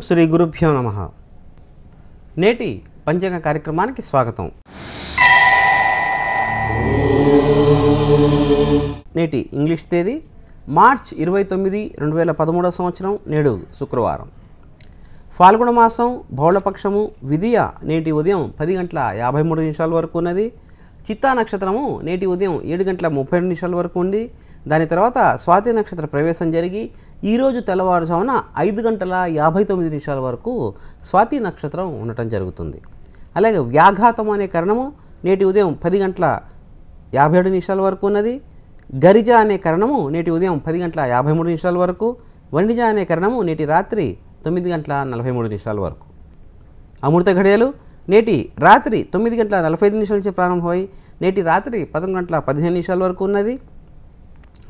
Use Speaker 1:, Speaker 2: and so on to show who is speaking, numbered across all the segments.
Speaker 1: శ్రీ గురుభ్యో నమః. నేటి పంచాంగ కార్యక్రమానికి స్వాగతం. నేటి ఇంగ్లీష్ తేదీ మార్చ్ 29, 2013 సంవత్సరం. నేడు శుక్రవారం. ఫాల్గుణ మాసం బహుళపక్షము విధియ నేటి ఉదయం 10:53 వరకు ఉన్నది. చిత్తా నక్షత్రము నేటి ఉదయం 7:32 వరకు ఉంది. దాని తర్వాత స్వాతి నక్షత్ర ప్రవేశం జరిగి ఈరోజు తెల్లవారుజామున 5:59 వరకు స్వాతి నక్షత్రం ఉండటం జరుగుతుంది. అలాగే వ్యాఘాతం అనే కరణము నేటి ఉదయం 10:57 వరకు ఉన్నది. గరిజ అనే కరణము నేటి ఉదయం 10:53 వరకు. వణిజ అనే కరణము నేటి రాత్రి 9:43 వరకు. అమృత ఘడియలు నేటి రాత్రి 9:45 నుంచి ప్రారంభమై నేటి రాత్రి 11:15 వరకు ఉన్నది.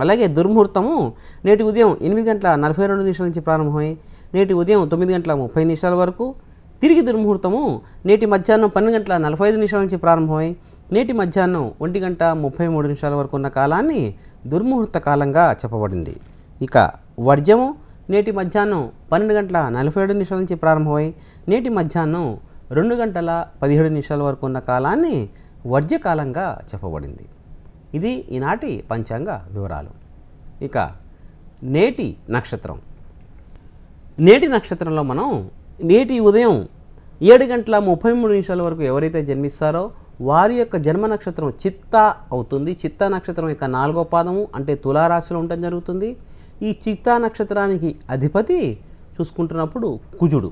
Speaker 1: అలాగే దుర్ముహూర్తము నేటి ఉదయం 8:42 నుంచి ప్రారంభమై నేటి ఉదయం 9:30 వరకు. తిరిగి దుర్ముహూర్తము నేటి మధ్యాహ్నం 12:45 నుంచి ప్రారంభమై నేటి మధ్యాహ్నం 1:33 వరకు ఉన్న కాలాన్ని దుర్ముహూర్త కాలంగా చెప్పబడింది. ఇక వర్జము నేటి మధ్యాహ్నం 12:47 నుంచి ప్రారంభమై నేటి మధ్యాహ్నం 2:17 వరకు ఉన్న కాలాన్ని వర్జ్యకాలంగా చెప్పబడింది. ఇది ఈనాటి పంచాంగ వివరాలు. ఇక నేటి నక్షత్రం. నేటి నక్షత్రంలో మనం నేటి ఉదయం 7:33 వరకు ఎవరైతే జన్మిస్తారో వారి యొక్క జన్మ నక్షత్రం చిత్తా అవుతుంది. చిత్తా నక్షత్రం యొక్క 4వ పాదము అంటే తులారాశిలో ఉండటం జరుగుతుంది. ఈ చిత్తా నక్షత్రానికి అధిపతి చూసుకుంటున్నప్పుడు కుజుడు.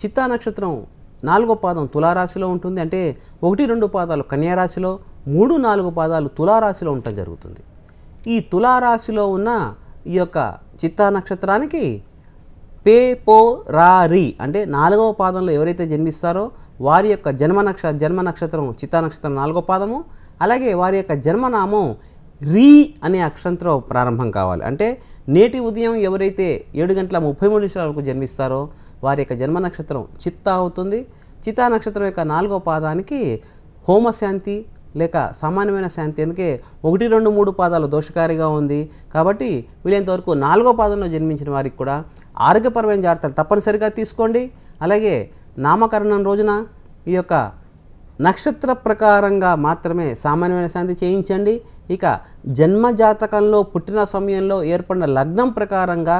Speaker 1: చిత్తా నక్షత్రం 4వ పాదం తులారాశిలో ఉంటుంది. అంటే 1-2 పాదాలు కన్యారాశిలో, 3-4 పాదాలు తులారాశిలో ఉండటం జరుగుతుంది. ఈ తులారాశిలో ఉన్న ఈ యొక్క చిత్తా నక్షత్రానికి పేపోరారి అంటే 4వ పాదంలో ఎవరైతే జన్మిస్తారో వారి యొక్క జన్మ నక్షత్రం చిత్తా నక్షత్రం 4వ పాదము. అలాగే వారి యొక్క జన్మనామం రీ అనే అక్షరంతో ప్రారంభం కావాలి. అంటే నేటి ఉదయం ఎవరైతే 7:33 వరకు జన్మిస్తారో వారి యొక్క జన్మ నక్షత్రం చిత్తా అవుతుంది. చిత్తా నక్షత్రం యొక్క 4వ పాదానికి హోమశాంతి లేక సామాన్యమైన శాంతి. అందుకే 1, 2, 3 పాదాలు దోషకారిగా ఉంది. కాబట్టి వీలైనంతవరకు 4వ పాదంలో జన్మించిన వారికి కూడా ఆరోగ్యపరమైన జాగ్రత్తలు తప్పనిసరిగా తీసుకోండి. అలాగే నామకరణం రోజున ఈ యొక్క నక్షత్ర ప్రకారంగా మాత్రమే సామాన్యమైన శాంతి చేయించండి. ఇక జన్మజాతకంలో పుట్టిన సమయంలో ఏర్పడిన లగ్నం ప్రకారంగా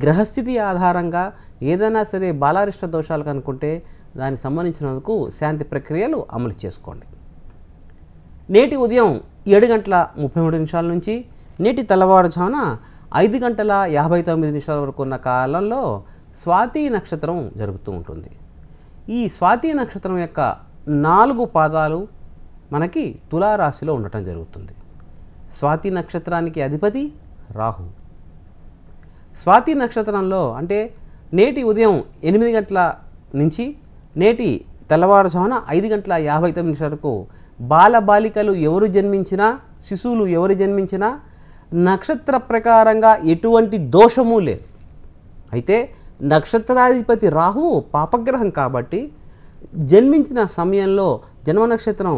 Speaker 1: గ్రహస్థితి ఆధారంగా ఏదైనా సరే బాలారిష్ట దోషాలు కనుక్కుంటే దానికి సంబంధించినందుకు శాంతి ప్రక్రియలు అమలు చేసుకోండి. నేటి ఉదయం 7:33 నుంచి నేటి తెల్లవారుజామున 5:59 వరకు ఉన్న కాలంలో స్వాతి నక్షత్రం జరుగుతూ ఉంటుంది. ఈ స్వాతి నక్షత్రం యొక్క 4 పాదాలు మనకి తులారాశిలో ఉండటం జరుగుతుంది. స్వాతి నక్షత్రానికి అధిపతి రాహు. స్వాతి నక్షత్రంలో అంటే నేటి ఉదయం 8 గంటల నుంచి నేటి తెల్లవారుజామున 5:59 వరకు బాలబాలికలు ఎవరు జన్మించినా, శిశువులు ఎవరు జన్మించినా నక్షత్ర ప్రకారంగా ఎటువంటి దోషము లేదు. అయితే నక్షత్రాధిపతి రాహువు పాపగ్రహం కాబట్టి జన్మించిన సమయంలో జన్మ నక్షత్రం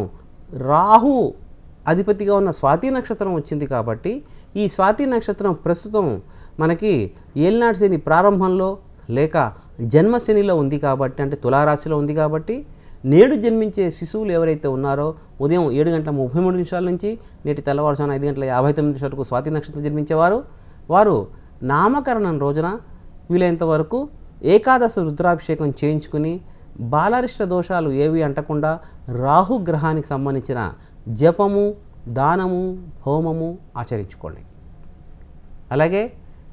Speaker 1: రాహు అధిపతిగా ఉన్న స్వాతి నక్షత్రం వచ్చింది. కాబట్టి ఈ స్వాతి నక్షత్రం ప్రస్తుతం మనకి ఏలినాటి శని ప్రారంభంలో లేక జన్మశనిలో ఉంది కాబట్టి అంటే తులారాశిలో ఉంది కాబట్టి నేడు జన్మించే శిశువులు ఎవరైతే ఉన్నారో ఉదయం 7:33 నుంచి నేటి తెల్లవారుజామున 5:59 వరకు స్వాతి నక్షత్రం జన్మించేవారు వారు నామకరణం రోజున వీలైనంత వరకు ఏకాదశ రుద్రాభిషేకం చేయించుకుని బాలారిష్ట దోషాలు ఏవి అంటకుండా రాహుగ్రహానికి సంబంధించిన జపము, దానము, హోమము ఆచరించుకోండి. అలాగే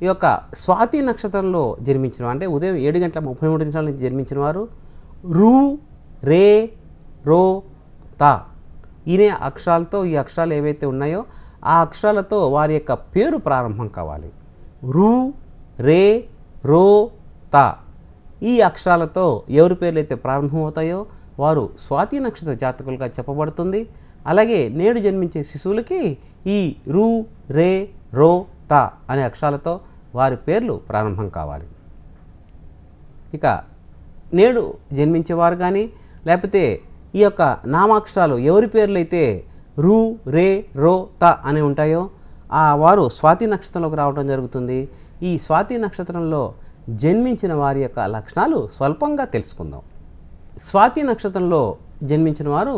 Speaker 1: ఈ యొక్క స్వాతి నక్షత్రంలో జన్మించిన అంటే ఉదయం 7:33 నుంచి జన్మించిన వారు రు, రే, రో, తా ఈనే అక్షరాలతో ఈ అక్షరాలు ఏవైతే ఉన్నాయో ఆ అక్షరాలతో వారి యొక్క పేరు ప్రారంభం కావాలి. రు, రే, రో, తా ఈ అక్షరాలతో ఎవరి పేర్లు అయితే ప్రారంభమవుతాయో వారు స్వాతి నక్షత్ర జాతకులుగా చెప్పబడుతుంది. అలాగే నేడు జన్మించే శిశువులకి ఈ రు, రే, రో, తా అనే అక్షరాలతో వారి పేర్లు ప్రారంభం కావాలి. ఇక నేడు జన్మించేవారు కానీ లేకపోతే ఈ యొక్క నామాక్షరాలు ఎవరి పేర్లు అయితే రు, రే, రో, తా అని ఉంటాయో వారు స్వాతి నక్షత్రంలోకి రావడం జరుగుతుంది. ఈ స్వాతి నక్షత్రంలో జన్మించిన వారి యొక్క లక్షణాలు స్వల్పంగా తెలుసుకుందాం. స్వాతి నక్షత్రంలో జన్మించిన వారు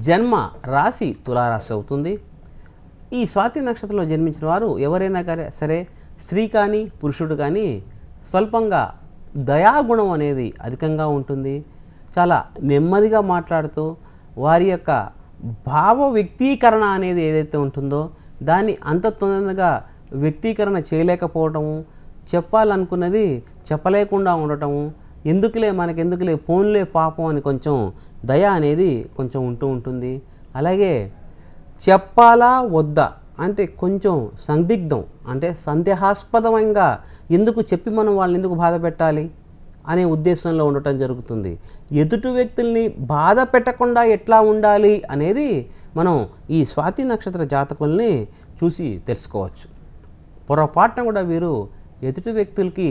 Speaker 1: జన్మ రాశి తులారాశి అవుతుంది. ఈ స్వాతి నక్షత్రంలో జన్మించిన వారు ఎవరైనా సరే స్త్రీ కానీ పురుషుడు కానీ స్వల్పంగా దయాగుణం అనేది అధికంగా ఉంటుంది. చాలా నెమ్మదిగా మాట్లాడుతూ వారి యొక్క భావ వ్యక్తీకరణ అనేది ఏదైతే ఉంటుందో దాన్ని అంత తొందరగా వ్యక్తీకరణ చేయలేకపోవటము, చెప్పాలనుకున్నది చెప్పలేకుండా ఉండటము, ఎందుకులే మనకెందుకులే పోన్లే పాపం అని కొంచెం దయ అనేది కొంచెం ఉంటూ ఉంటుంది. అలాగే చెప్పాలా వద్దా అంటే కొంచెం సందిగ్ధం, అంటే సందేహాస్పదంగా ఎందుకు చెప్పి మనం వాళ్ళని ఎందుకు బాధ పెట్టాలి అనే ఉద్దేశంలో ఉండటం జరుగుతుంది. ఎదుటి వ్యక్తుల్ని బాధ పెట్టకుండా ఎట్లా ఉండాలి అనేది మనం ఈ స్వాతి నక్షత్ర జాతకుల్ని చూసి తెలుసుకోవచ్చు. పొరపాటున కూడా వీరు ఎదుటి వ్యక్తులకి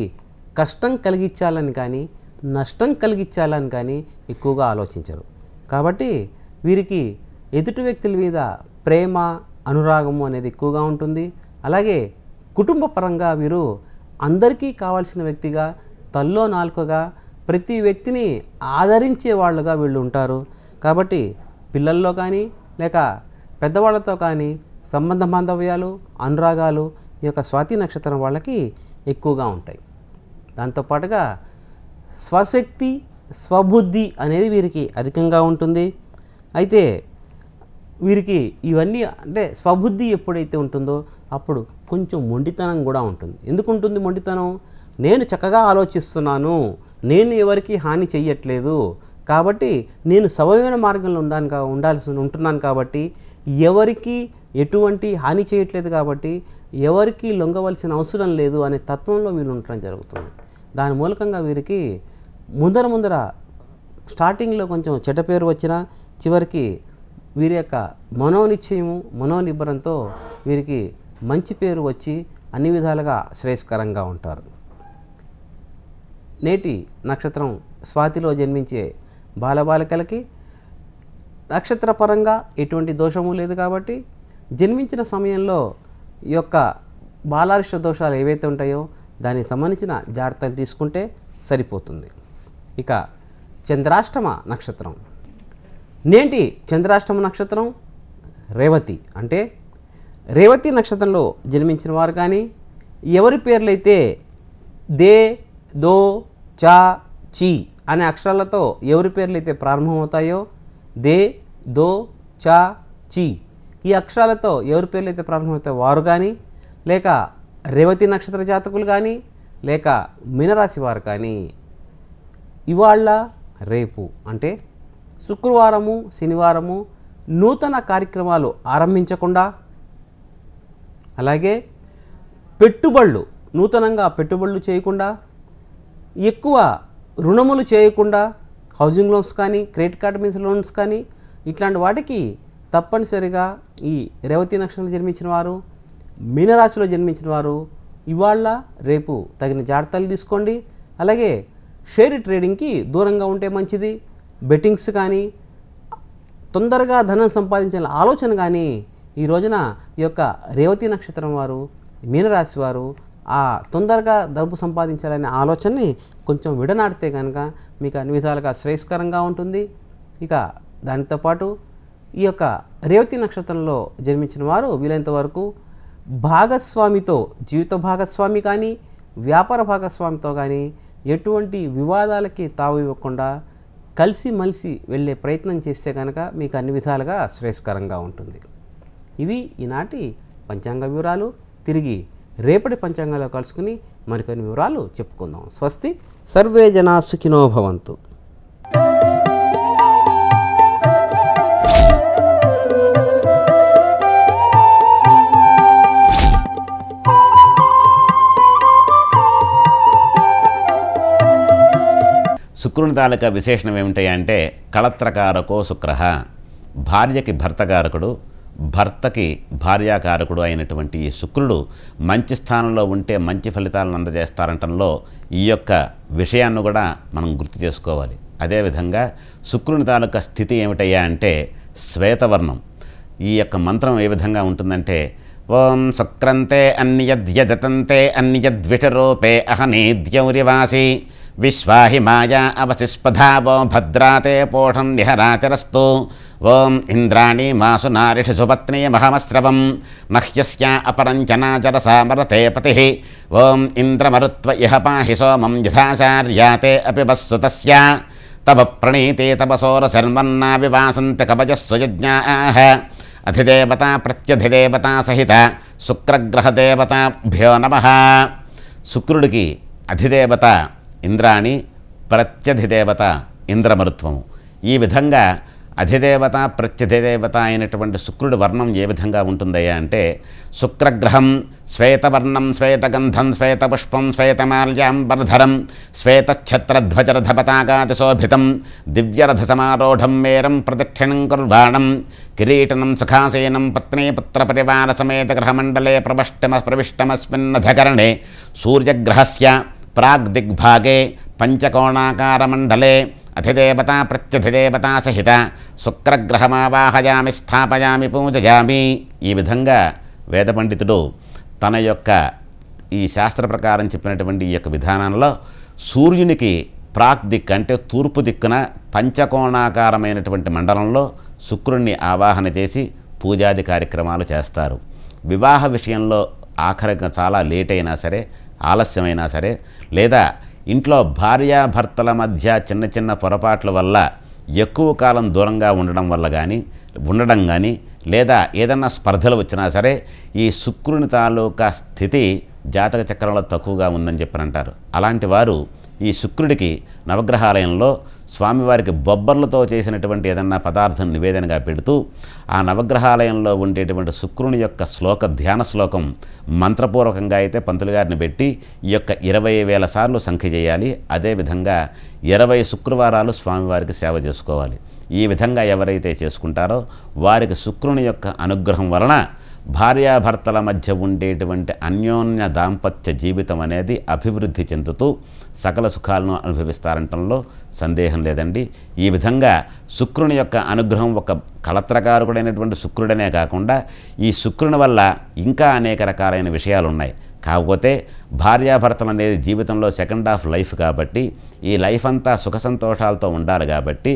Speaker 1: కష్టం కలిగించాలని కానీ నష్టం కలిగించాలని కానీ ఎక్కువగా ఆలోచించరు. కాబట్టి వీరికి ఎదుటి వ్యక్తుల మీద ప్రేమ అనురాగము అనేది ఎక్కువగా ఉంటుంది. అలాగే కుటుంబ పరంగా వీరు అందరికీ కావాల్సిన వ్యక్తిగా, తల్లో నాలుకగా ప్రతి వ్యక్తిని ఆదరించే వాళ్ళుగా వీళ్ళు ఉంటారు. కాబట్టి పిల్లల్లో కానీ లేక పెద్దవాళ్ళతో కానీ సంబంధ బాంధవ్యాలు అనురాగాలు ఈ యొక్క స్వాతి నక్షత్రం వాళ్ళకి ఎక్కువగా ఉంటాయి. దాంతోపాటుగా స్వశక్తి స్వబుద్ధి అనేది వీరికి అధికంగా ఉంటుంది. అయితే వీరికి ఇవన్నీ అంటే స్వబుద్ధి ఎప్పుడైతే ఉంటుందో అప్పుడు కొంచెం మొండితనం కూడా ఉంటుంది. ఎందుకు ఉంటుంది మొండితనం? నేను చక్కగా ఆలోచిస్తున్నాను, నేను ఎవరికి హాని చెయ్యట్లేదు, కాబట్టి నేను సవ్యమైన మార్గంలో ఉంటున్నాను కాబట్టి ఎవరికి ఎటువంటి హాని చేయట్లేదు కాబట్టి ఎవరికి లొంగవలసిన అవసరం లేదు అనే తత్వంలో వీళ్ళు ఉండటం జరుగుతుంది. దాని మూలకంగా వీరికి ముందర స్టార్టింగ్లో కొంచెం చెడ్డ పేరు వచ్చినా చివరికి వీరి యొక్క మనోనిశ్చయము మనోనిబ్బరంతో వీరికి మంచి పేరు వచ్చి అన్ని విధాలుగా శ్రేయస్కరంగా ఉంటారు. నేటి నక్షత్రం స్వాతిలో జన్మించే బాలబాలికలకి నక్షత్రపరంగా ఎటువంటి దోషము లేదు కాబట్టి జన్మించిన సమయంలో ఈ యొక్క బాలారిష దోషాలు ఏవైతే ఉంటాయో దానికి సంబంధించిన జాగ్రత్తలు తీసుకుంటే సరిపోతుంది. ఇక చంద్రాష్టమ నక్షత్రం. నేటి చంద్రాష్టమ నక్షత్రం రేవతి. అంటే రేవతి నక్షత్రంలో జన్మించిన వారు కానీ ఎవరి పేర్లైతే దే దో చా చి అనే అక్షరాలతో ఎవరి పేర్లైతే ప్రారంభమవుతాయో దే దో చా చి ఈ అక్షరాలతో ఎవరి పేర్లైతే ప్రారంభమవుతాయో వారు కానీ లేక రేవతి నక్షత్ర జాతకులు కానీ లేక మీనరాశి వారు కానీ ఇవాళ రేపు అంటే శుక్రవారము శనివారము నూతన కార్యక్రమాలు ఆరంభించకుండా, అలాగే నూతనంగా పెట్టుబడులు చేయకుండా, ఎక్కువ రుణములు చేయకుండా, హౌసింగ్ లోన్స్ కానీ క్రెడిట్ కార్డు మీద లోన్స్ కానీ ఇట్లాంటి వాటికి తప్పనిసరిగా ఈ రేవతి నక్షత్రంలో జన్మించిన వారు మీనరాశిలో జన్మించిన వారు ఇవాళ రేపు తగిన జాగ్రత్తలు తీసుకోండి. అలాగే షేర్ ట్రేడింగ్కి దూరంగా ఉంటే మంచిది. బెట్టింగ్స్ కానీ తొందరగా ధనం సంపాదించాలని ఆలోచన కానీ ఈ రోజున ఈ యొక్క రేవతి నక్షత్రం వారు మీనరాశి వారు ఆ తొందరగా డబ్బు సంపాదించాలనే ఆలోచనని కొంచెం విడనాడితే కనుక మీకు అన్ని విధాలుగా శ్రేయస్కరంగా ఉంటుంది. ఇక దానితో పాటు ఈ యొక్క రేవతి నక్షత్రంలో జన్మించిన వారు వీలైనంత వరకు భాగస్వామితో జీవిత భాగస్వామి కానీ వ్యాపార భాగస్వామితో కానీ ఎటువంటి వివాదాలకి తావు ఇవ్వకుండా కలిసిమలిసి వెళ్ళే ప్రయత్నం చేస్తే కనుక మీకు అన్ని విధాలుగా శ్రేయస్కరంగా ఉంటుంది. ఇవి ఈనాటి పంచాంగ వివరాలు. తిరిగి రేపటి పంచాంగంలో కలుసుకుని మరికొన్ని వివరాలు చెప్పుకుందాం. స్వస్తి. సర్వే జనా సుఖినో భవంతు.
Speaker 2: శుక్రుని తాలూకా విశేషణం ఏమిటంటే కళత్రకారకో శుక్ర, భార్యకి భర్తకారకుడు, భర్తకి భార్యాకారకుడు అయినటువంటి ఈ శుక్రుడు మంచి స్థానంలో ఉంటే మంచి ఫలితాలను అందజేస్తారంటంలో ఈ యొక్క విషయాన్ని కూడా మనం గుర్తు చేసుకోవాలి. అదేవిధంగా శుక్రుని తాలూకా స్థితి ఏమిటయ్యా అంటే శ్వేతవర్ణం. ఈ యొక్క మంత్రం ఏ విధంగా ఉంటుందంటే ఓం శుక్రంతే అన్యద్యజతంతే అన్యద్విషరూపే అహనేద్యౌరివాసి విశ్వాహి మాయా అవశిష్పధావో భద్రాతే పోషం నిహరాచరస్తు. ఓం ఇంద్రాణి మాసు నారిషి సుపత్నీమహమస్రవం నహ్యస్యా అపరంచనాచరసామరతే పతి. ఓం ఇంద్రమరుత్వ ఇహ పాహి సోమం యథాచార్యాతే అపి వస్సు తస్య. తవ ప్రణీతే తపసోరశర్మన్నా వివాసంతి కవచస్సు యజ్ఞాః. అధిదేవతా ప్రత్యధిదేవతా సహిత శుక్రగ్రహదేవతాభ్యో నమః. శుక్రుడికి అధిదేవత ఇంద్రాణి, ప్రత్యధిదేవత ఇంద్రమరుత్వము. ఈ విధంగా అధిదేవత ప్రత్యధిదేవత అయినటువంటి శుక్రుడి వర్ణం ఏ విధంగా ఉంటుందయ్యా అంటే, శుక్రగ్రహం శ్వేతవర్ణం శ్వేతగంధం శ్వేతపుష్పం శ్వేతమాల్యాంబరధరం శ్వేతఛత్రధ్వజరథపతాకాతిశోభితం దివ్యరథసమారోఢం మేరం ప్రదక్షిణం కుర్వాణం కిరీటనం సుఖాసీనం పత్నీపుత్రపరివారసమేత గ్రహమండలే ప్రవిష్టమస్మిన్నధకరణే సూర్యగ్రహస్య ప్రాగ్దిగ్భాగే పంచకోణాకారమండలే అధిదేవతా ప్రత్యధిదేవతా సహిత శుక్రగ్రహమావాహయామి స్థాపయామి పూజయామి. ఈ విధంగా వేద పండితుడు తన యొక్క ఈ శాస్త్ర ప్రకారం చెప్పినటువంటి ఈ యొక్క విధానంలో సూర్యునికి ప్రాగ్దిక్ అంటే తూర్పు దిక్కున పంచకోణాకారమైనటువంటి మండలంలో శుక్రుణ్ణి ఆవాహన చేసి పూజాది కార్యక్రమాలు చేస్తారు. వివాహ విషయంలో ఆఖరిగా చాలా లేట్ అయినా సరే, ఆలస్యమైనా సరే, లేదా ఇంట్లో భార్యాభర్తల మధ్య చిన్న చిన్న పొరపాట్ల వల్ల ఎక్కువ కాలం దూరంగా ఉండడం కానీ లేదా ఏదన్నా స్పర్ధలు వచ్చినా సరే ఈ శుక్రుని తాలూకా స్థితి జాతక చక్రంలో తక్కువగా ఉందని చెప్పనంటారు. అలాంటి వారు ఈ శుక్రుడికి నవగ్రహాలయంలో స్వామివారికి బొబ్బర్లతో చేసినటువంటి ఏదన్నా పదార్థం నివేదనగా పెడుతూ ఆ నవగ్రహాలయంలో ఉండేటువంటి శుక్రుని యొక్క ధ్యాన శ్లోకం మంత్రపూర్వకంగా అయితే పంతులు గారిని పెట్టి ఈ యొక్క 20,000 సార్లు సంఖ్య చేయాలి. అదేవిధంగా 20 శుక్రవారాలు స్వామివారికి సేవ చేసుకోవాలి. ఈ విధంగా ఎవరైతే చేసుకుంటారో వారికి శుక్రుని యొక్క అనుగ్రహం వలన భార్యాభర్తల మధ్య ఉండేటువంటి అన్యోన్య దాంపత్య జీవితం అనేది అభివృద్ధి చెందుతూ సకల సుఖాలను అనుభవిస్తారంటంలో సందేహం లేదండి. ఈ విధంగా శుక్రుని యొక్క అనుగ్రహం ఒక కళత్రకారకుడైనటువంటి శుక్రుడనే కాకుండా ఈ శుక్రుని వల్ల ఇంకా అనేక రకాలైన విషయాలు ఉన్నాయి. కాకపోతే భార్యాభర్తలు అనేది జీవితంలో సెకండ్ హాఫ్ లైఫ్ కాబట్టి ఈ లైఫ్ అంతా సుఖ సంతోషాలతో ఉండాలి కాబట్టి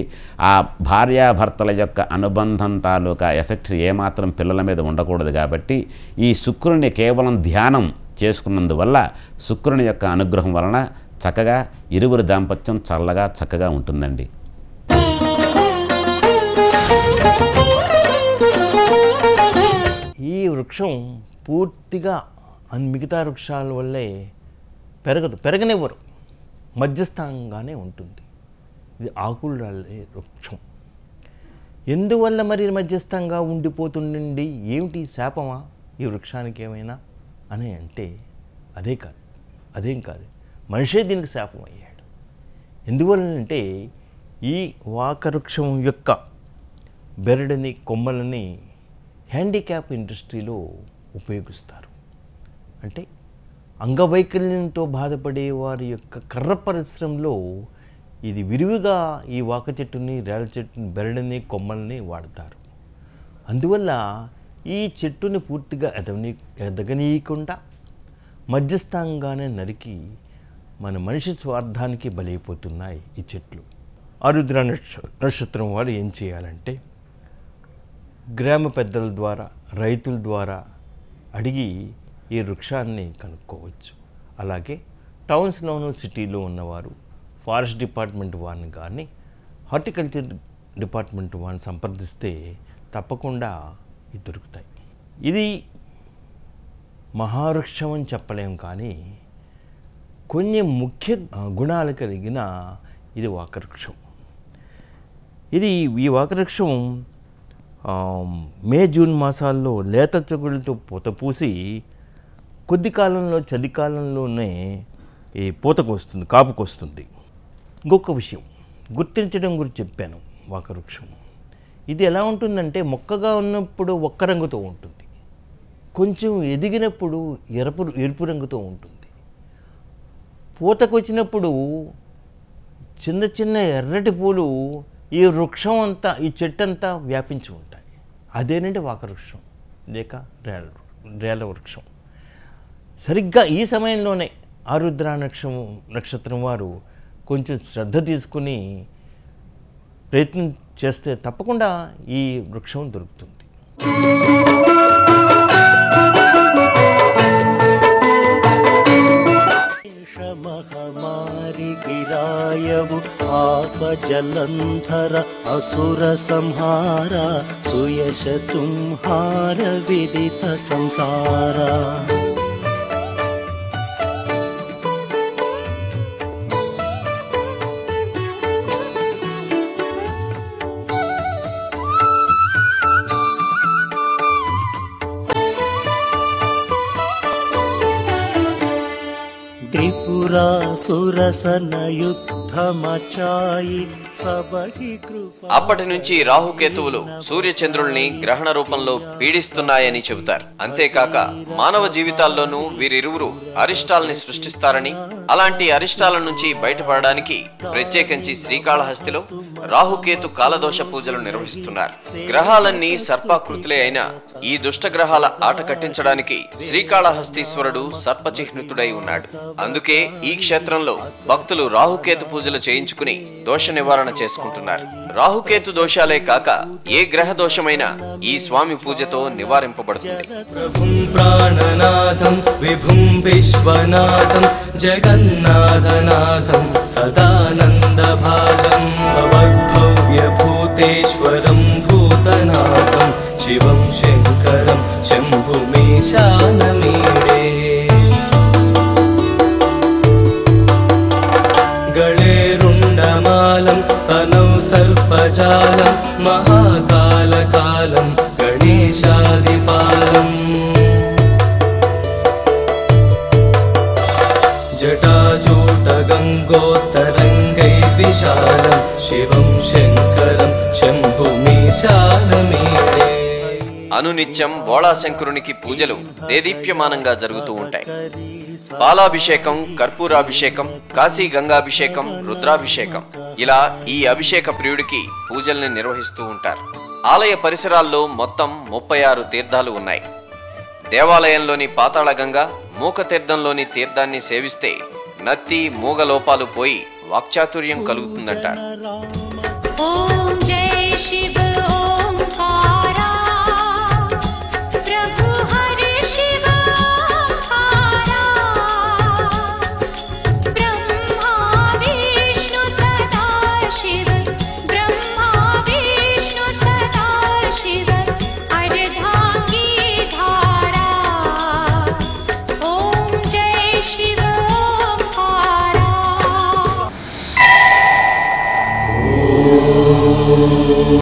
Speaker 2: ఆ భార్యాభర్తల యొక్క అనుబంధం తాలూకా ఎఫెక్ట్స్ ఏమాత్రం పిల్లల మీద ఉండకూడదు కాబట్టి ఈ శుక్రుని కేవలం ధ్యానం చేసుకున్నందువల్ల శుక్రుని యొక్క అనుగ్రహం వలన చక్కగా ఇరువురి దాంపత్యం చక్కగా ఉంటుందండి.
Speaker 3: ఈ వృక్షం పూర్తిగా మిగతా వృక్షాల వల్లే పెరగనివ్వరు, మధ్యస్థంగానే ఉంటుంది. ఇది ఆకులు రాలే వృక్షం. ఎందువల్ల మరి మధ్యస్థంగా ఉండిపోతుండండి? ఏమిటి శాపమా ఈ వృక్షానికి ఏమైనా అని అంటే అదేం కాదు, మనిషే దీనికి శాపం అయ్యాడు. ఎందువల్లంటే ఈ వాకవృక్షం యొక్క బెరడుని కొమ్మలని హ్యాండిక్యాప్ ఇండస్ట్రీలో ఉపయోగిస్తారు. అంటే అంగవైకల్యంతో బాధపడే వారి యొక్క కర్ర పరిశ్రమలో ఇది విరివిగా ఈ వాక చెట్టుని, రేల చెట్టుని, బెరడుని, కొమ్మల్ని వాడతారు. అందువల్ల ఈ చెట్టుని పూర్తిగా ఎదగనీయకుండా మధ్యస్థంగానే నరికి మన మనిషి స్వార్థానికి బలైపోతున్నాయి ఈ చెట్లు. ఆరుద్ర నక్షత్రం వారు ఏం చేయాలంటే గ్రామ పెద్దల ద్వారా, రైతుల ద్వారా అడిగి ఈ వృక్షాన్ని కనుక్కోవచ్చు. అలాగే టౌన్స్లోను, సిటీలో ఉన్నవారు ఫారెస్ట్ డిపార్ట్మెంట్ వారిని కానీ హార్టికల్చర్ డిపార్ట్మెంట్ వారిని సంప్రదిస్తే తప్పకుండా ఇది దొరుకుతాయి. ఇది మహావృక్షం అని చెప్పలేం, కానీ కొన్ని ముఖ్య గుణాలు కలిగిన ఇది వాకవృక్షం. ఈ వాకవృక్షం మే, జూన్ మాసాల్లో లేత తెగుళ్ళతో పూత పూసి కొద్ది కాలంలో, చలికాలంలోనే ఈ పూతకొస్తుంది, కాపుకొస్తుంది. ఇంకొక విషయం గుర్తించడం గురించి చెప్పాను. వాకవృక్షం ఇది ఎలా ఉంటుందంటే మొక్కగా ఉన్నప్పుడు ఒక్క రంగుతో ఉంటుంది, కొంచెం ఎదిగినప్పుడు ఎరుపు రంగుతో ఉంటుంది, పూతకొచ్చినప్పుడు చిన్న చిన్న ఎర్రటి పూలు ఈ వృక్షం అంతా, ఈ చెట్టు అంతా వ్యాపించి ఉంటాయి. అదేనంటే వాకవృక్షం లేక రేల వృక్షం. రేల వృక్షం. సరిగ్గా ఈ సమయంలోనే ఆరుద్ర నక్షత్రం వారు కొంచెం శ్రద్ధ తీసుకుని ప్రయత్నం చేస్తే తప్పకుండా ఈ వృక్షం దొరుకుతుంది.
Speaker 4: మహమారిగిరాయవు ఆపజలంధర అసుర సంహార సుయశ తుంహార విదిత సంసార.
Speaker 5: అప్పటి నుంచి రాహుకేతువులు సూర్యచంద్రుల్ని గ్రహణ రూపంలో పీడిస్తున్నాయని చెబుతారు. అంతేకాక మానవ జీవితాల్లోనూ వీరిరువురు అరిష్టాల్ని సృష్టిస్తారని, అలాంటి అరిష్టాల నుంచి బయటపడడానికి ప్రత్యేకించి శ్రీకాళహస్తిలో రాహుకేతు కాలదోష పూజలు నిర్వహిస్తున్నారు. గ్రహాలన్నీ సర్పాకృతులే అయినా ఈ దుష్టగ్రహాల ఆట కట్టించడానికి శ్రీకాళహస్తీశ్వరుడు సర్పచిహ్నితుడై ఉన్నాడు. అందుకే ఈ క్షేత్రంలో భక్తులు రాహుకేతు పూజలు చేయించుకుని దోష నివారణ చేసుకుంటున్నారు. రాహుకేతు దోషాలే కాక ఏ గ్రహ దోషమైనా ఈ స్వామి పూజతో నివారింపబడుతుంది.
Speaker 6: ప్రభుం ప్రాణనాథం విభుం విశ్వనాథం జగన్నాథనాథం సదానంద భాజం భవద్భవ్య భూతేశ్వరం భూతనాథం శివం శంకరం శంభుమీశానమీడే. గళేరుండమాలం తనౌ సర్పజాలం మహాకాలకాలం గణేశాదిపాలం. జటాజూట గంగోత్తరంగై విశాలం శివం శంకరం శంభుమీశానమీడే.
Speaker 5: అనునిత్యం బోళాశంకరునికి పూజలు దేదీప్యమానంగా జరుగుతూ ఉంటాయి. బాలాభిషేకం, కర్పూరాభిషేకం, కాశీ గంగాభిషేకం, రుద్రాభిషేకం, ఇలా ఈ అభిషేక ప్రియుడికి పూజల్ని నిర్వహిస్తూ ఉంటారు. ఆలయ పరిసరాల్లో మొత్తం 36 తీర్థాలు ఉన్నాయి. దేవాలయంలోని పాతాళగంగ, మూకతీర్థంలోని తీర్థాన్ని సేవిస్తే నత్తి మూగ లోపాలు పోయి వాక్చాతుర్యం కలుగుతుందంటారు.
Speaker 7: ఓం జై శివ.